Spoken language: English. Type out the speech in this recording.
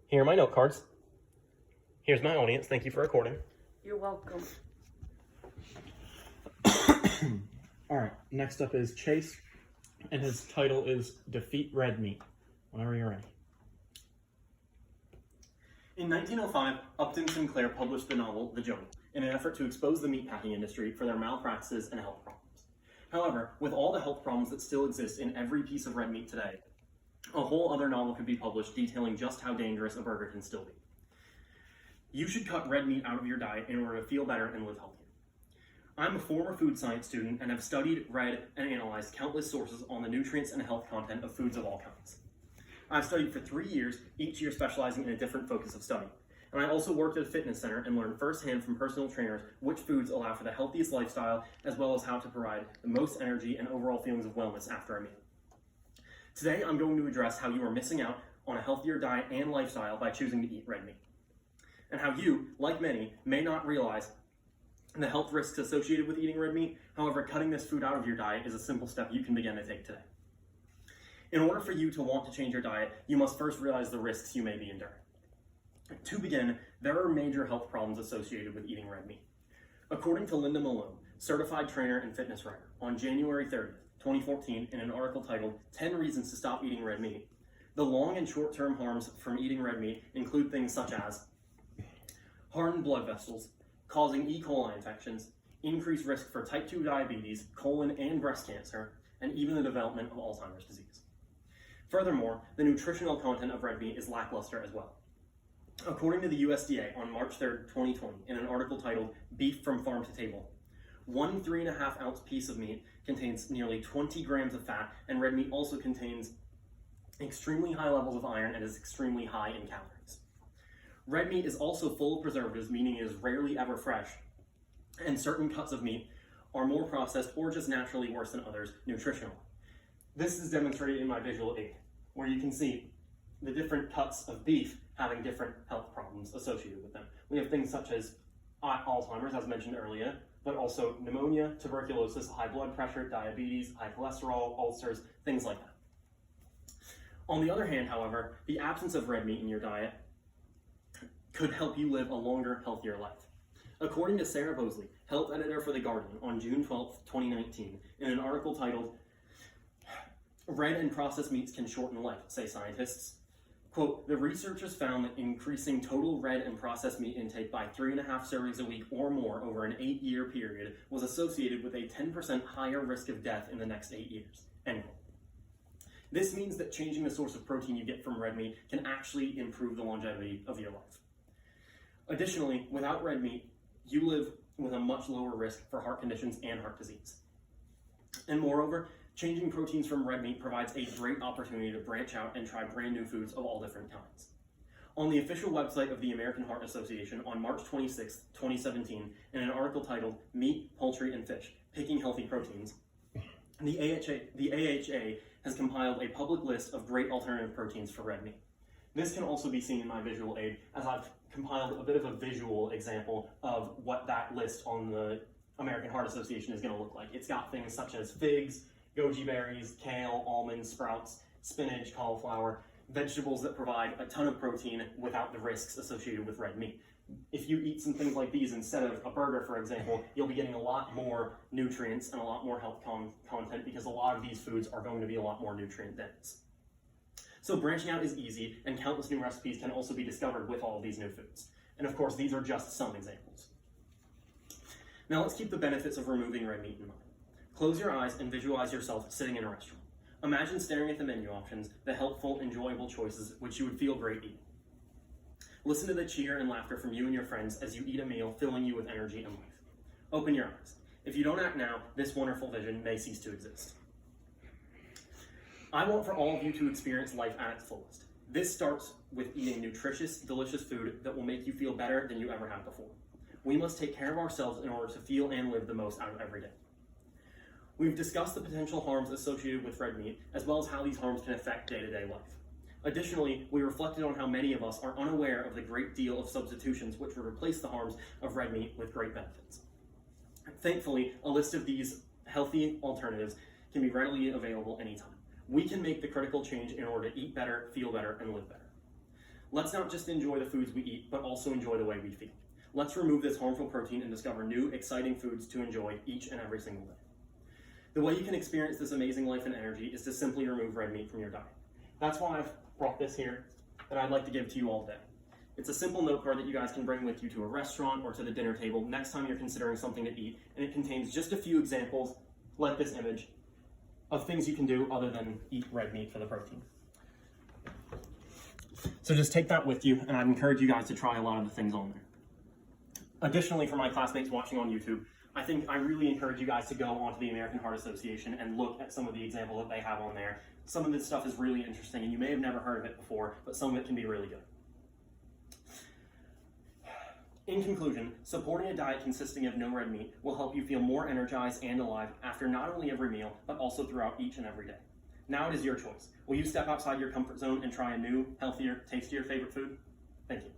Here are my note cards. Here's my audience. Thank you for recording. You're welcome. All right, next up is Chase, and his title is Defeat Red Meat. Whenever you're ready. In 1905, Upton Sinclair published the novel The Jungle in an effort to expose the meatpacking industry for their malpractices and health problems. However, with all the health problems that still exist in every piece of red meat today, a whole other novel could be published detailing just how dangerous a burger can still be. You should cut red meat out of your diet in order to feel better and live healthier. I'm a former food science student and have studied, read, and analyzed countless sources on the nutrients and health content of foods of all kinds. I've studied for 3 years, each year specializing in a different focus of study. And I also worked at a fitness center and learned firsthand from personal trainers which foods allow for the healthiest lifestyle, as well as how to provide the most energy and overall feelings of wellness after a meal. Today, I'm going to address how you are missing out on a healthier diet and lifestyle by choosing to eat red meat, and how you, like many, may not realize the health risks associated with eating red meat. However, cutting this food out of your diet is a simple step you can begin to take today. In order for you to want to change your diet, you must first realize the risks you may be enduring. To begin, there are major health problems associated with eating red meat. According to Linda Malone, certified trainer and fitness writer, on January 30th, 2014, in an article titled 10 Reasons to Stop Eating Red Meat, the long and short-term harms from eating red meat include things such as hardened blood vessels, causing E. coli infections, increased risk for type 2 diabetes, colon and breast cancer, and even the development of Alzheimer's disease. Furthermore, the nutritional content of red meat is lackluster as well. According to the USDA on March 3, 2020, in an article titled Beef from Farm to Table, one 3.5 ounce piece of meat contains nearly 20 grams of fat, and red meat also contains extremely high levels of iron and is extremely high in calories. Red meat is also full of preservatives, meaning it is rarely ever fresh, and certain cuts of meat are more processed or just naturally worse than others nutritionally. This is demonstrated in my visual aid, where you can see the different cuts of beef having different health problems associated with them. We have things such as Alzheimer's, as mentioned earlier, but also pneumonia, tuberculosis, high blood pressure, diabetes, high cholesterol, ulcers, things like that. On the other hand, however, the absence of red meat in your diet could help you live a longer, healthier life. According to Sarah Bosley, health editor for The Guardian, on June 12, 2019, in an article titled Red and Processed Meats Can Shorten Life, say scientists. Quote, the researchers found that increasing total red and processed meat intake by 3.5 servings a week or more over an 8-year period was associated with a 10% higher risk of death in the next 8 years, end quote. This means that changing the source of protein you get from red meat can actually improve the longevity of your life. Additionally, without red meat, you live with a much lower risk for heart conditions and heart disease. And moreover, changing proteins from red meat provides a great opportunity to branch out and try brand new foods of all different kinds. On the official website of the American Heart Association on March 26, 2017, in an article titled Meat, Poultry, and Fish, Picking Healthy Proteins, the AHA has compiled a public list of great alternative proteins for red meat. This can also be seen in my visual aid, as I've compiled a bit of a visual example of what that list on the American Heart Association is going to look like. It's got things such as figs, goji berries, kale, almonds, sprouts, spinach, cauliflower, vegetables that provide a ton of protein without the risks associated with red meat. If you eat some things like these instead of a burger, for example, you'll be getting a lot more nutrients and a lot more health content, because a lot of these foods are going to be a lot more nutrient dense. So branching out is easy, and countless new recipes can also be discovered with all of these new foods. And of course, these are just some examples. Now let's keep the benefits of removing red meat in mind. Close your eyes and visualize yourself sitting in a restaurant. Imagine staring at the menu options, the helpful, enjoyable choices which you would feel great eating. Listen to the cheer and laughter from you and your friends as you eat a meal, filling you with energy and life. Open your eyes. If you don't act now, this wonderful vision may cease to exist. I want for all of you to experience life at its fullest. This starts with eating nutritious, delicious food that will make you feel better than you ever have before. We must take care of ourselves in order to feel and live the most out of every day. We've discussed the potential harms associated with red meat, as well as how these harms can affect day-to-day life. Additionally, we reflected on how many of us are unaware of the great deal of substitutions which would replace the harms of red meat with great benefits. Thankfully, a list of these healthy alternatives can be readily available anytime. We can make the critical change in order to eat better, feel better, and live better. Let's not just enjoy the foods we eat, but also enjoy the way we feel. Let's remove this harmful protein and discover new, exciting foods to enjoy each and every single day. The way you can experience this amazing life and energy is to simply remove red meat from your diet. That's why I've brought this here that I'd like to give to you all today. It's a simple note card that you guys can bring with you to a restaurant or to the dinner table next time you're considering something to eat, and it contains just a few examples, like this image, of things you can do other than eat red meat for the protein. So just take that with you, and I'd encourage you guys to try a lot of the things on there. Additionally, for my classmates watching on YouTube, I really encourage you guys to go onto the American Heart Association and look at some of the examples that they have on there. Some of this stuff is really interesting, and you may have never heard of it before, but some of it can be really good. In conclusion, supporting a diet consisting of no red meat will help you feel more energized and alive after not only every meal, but also throughout each and every day. Now it is your choice. Will you step outside your comfort zone and try a new, healthier, tastier favorite food? Thank you.